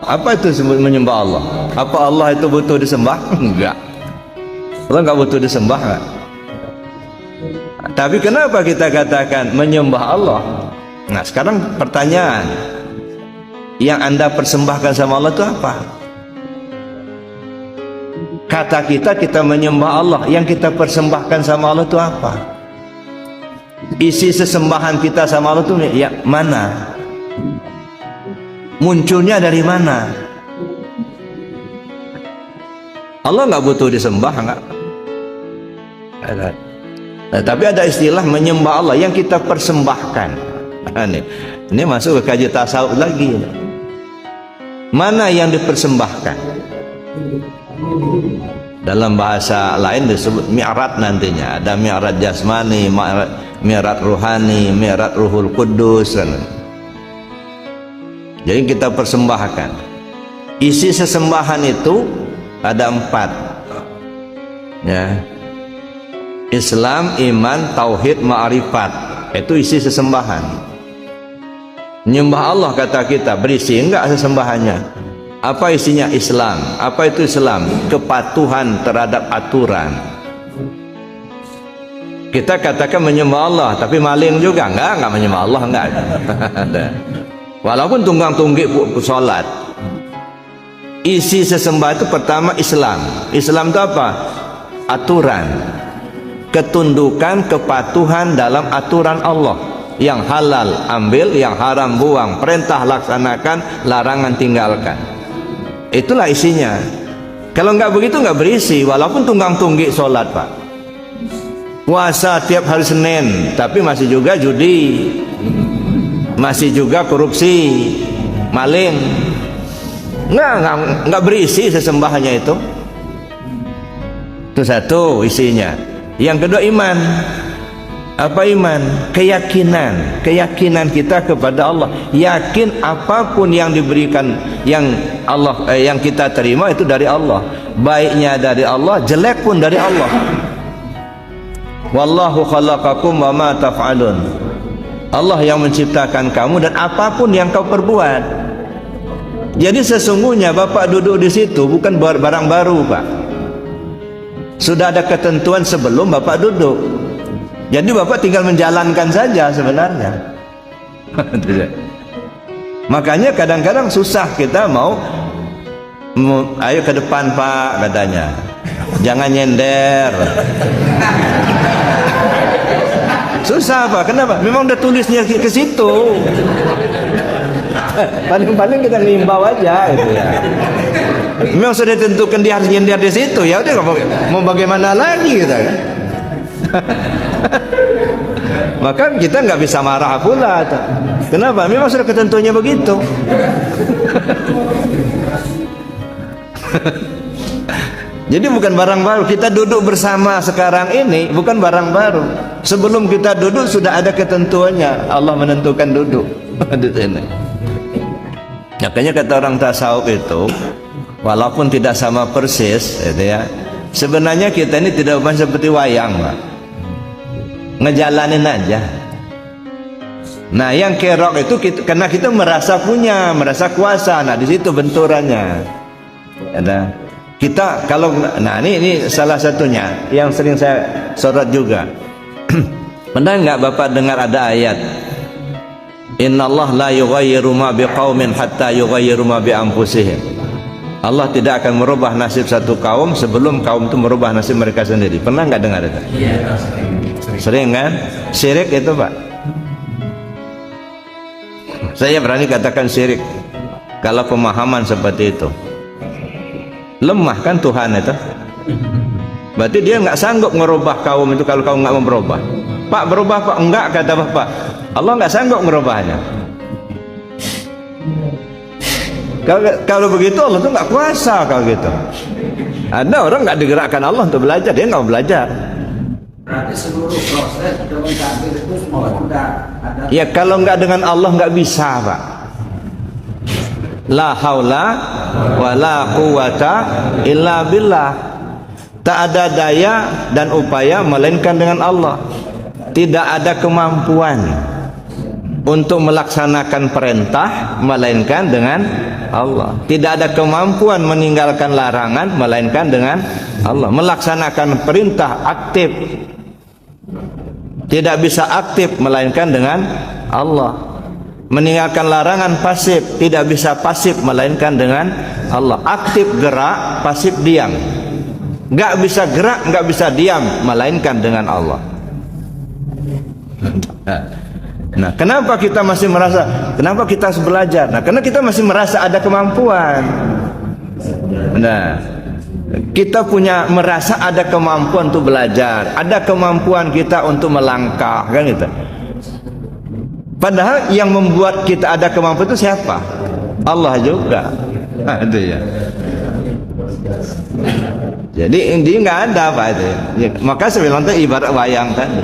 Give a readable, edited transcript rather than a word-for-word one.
Apa itu menyembah Allah? Apa Allah itu butuh disembah? Enggak. Allah enggak butuh disembah, enggak. Tapi kenapa kita katakan menyembah Allah? Nah, sekarang pertanyaan, yang Anda persembahkan sama Allah itu apa? Kata kita menyembah Allah, yang kita persembahkan sama Allah itu apa? Isi sesembahan kita sama Allah itu ya mana? Munculnya dari mana? Allah nggak butuh disembah, nggak. Nah, tapi ada istilah menyembah Allah yang kita persembahkan. Ini masuk ke kaji tasawuf lagi. Mana yang dipersembahkan? Dalam bahasa lain disebut mi'raj nantinya. Ada mi'raj jasmani, mi'raj ruhani, mi'raj ruhul kudus. Jadi kita persembahkan. Isi sesembahan itu ada 4. Ya. Islam, iman, tauhid, ma'rifat. Itu isi sesembahan. Menyembah Allah kata kita, berisi enggak sesembahannya? Apa isinya? Islam. Apa itu Islam? Kepatuhan terhadap aturan. Kita katakan menyembah Allah, tapi maling juga enggak menyembah Allah, enggak. Walaupun tunggang-tunggik sholat. Isi sesembah itu pertama Islam. Islam itu apa? Aturan. Ketundukan, kepatuhan dalam aturan Allah. Yang halal ambil, yang haram buang. Perintah laksanakan, larangan tinggalkan. Itulah isinya. Kalau nggak begitu nggak berisi. Walaupun tunggang-tunggik sholat, Pak. Puasa tiap hari Senin, tapi masih juga judi, masih juga korupsi, maling. Nggak berisi sesembahannya itu. Itu satu isinya. Yang kedua iman. Apa iman? Keyakinan kita kepada Allah. Yakin apapun yang diberikan, yang Allah yang kita terima itu dari Allah. Baiknya dari Allah, jelek pun dari Allah. Wallahu khalaqakum wa ma taf'alun. Allah yang menciptakan kamu dan apapun yang kau perbuat. Jadi sesungguhnya Bapak duduk di situ bukan barang baru, Pak. Sudah ada ketentuan sebelum Bapak duduk. Jadi Bapak tinggal menjalankan saja sebenarnya. Makanya kadang-kadang susah kita mau ayo ke depan Pak katanya. Jangan nyender. Susah Pak, kenapa? Memang udah tulisnya ke situ. Paling-paling kita ngimbau aja gitu ya. Memang sudah ditentukan dia harus nyender di situ, ya udah mau bagaimana lagi gitu kan. Maka kita nggak bisa marah pula. Kenapa? Memang sudah ketentuannya begitu. Jadi bukan barang baru. Kita duduk bersama sekarang ini bukan barang baru. Sebelum kita duduk sudah ada ketentuannya. Allah menentukan duduk di sini. Makanya kata orang tasawuf itu, walaupun tidak sama persis, gitu ya. Sebenarnya kita ini tidak seperti wayang, Pak. Ngejalanin aja. Nah, yang kerok itu karena kita merasa punya, merasa kuasa. Nah, di situ benturannya. Ada. Kita kalau ini salah satunya yang sering saya sorot juga. Pernah nggak Bapak dengar ada ayat? Innallah la yughayyiru ma biqaumin hatta yughayyiru ma bi anfusihim. Allah tidak akan merubah nasib satu kaum sebelum kaum itu merubah nasib mereka sendiri. Pernah nggak dengar itu? Iya, sering kan? Syirik itu, Pak. Saya berani katakan syirik kalau pemahaman seperti itu. Lemah kan Tuhan itu. Berarti dia nggak sanggup merubah kaum itu kalau kaum nggak mau berubah. Pak berubah Pak? Enggak, kata Bapak. Allah nggak sanggup merubahnya. Kalau begitu Allah tuh nggak kuasa kalau gitu. Ada orang nggak digerakkan Allah untuk belajar, dia nggak mau belajar. Berarti seluruh proses dengan takdir itu semua sudah ada. Ya kalau nggak dengan Allah nggak bisa, Pak. La haula wa la quwata illa billah. Tak ada daya dan upaya melainkan dengan Allah. Tidak ada kemampuan untuk melaksanakan perintah melainkan dengan Allah. Tidak ada kemampuan meninggalkan larangan melainkan dengan Allah. Melaksanakan perintah aktif, tidak bisa aktif melainkan dengan Allah. Meninggalkan larangan pasif, tidak bisa pasif melainkan dengan Allah. Aktif gerak, pasif diam. Enggak bisa gerak, enggak bisa diam melainkan dengan Allah. Nah, kenapa kita masih merasa, kenapa kita harus belajar? Nah, karena kita masih merasa ada kemampuan. Nah, kita merasa ada kemampuan untuk belajar, ada kemampuan kita untuk melangkah, kan gitu. Padahal yang membuat kita ada kemampuan itu siapa? Allah juga. Nah, itu ya. Jadi ini nggak ada apa itu. Ya, maka saya bilang itu ibarat wayang tadi.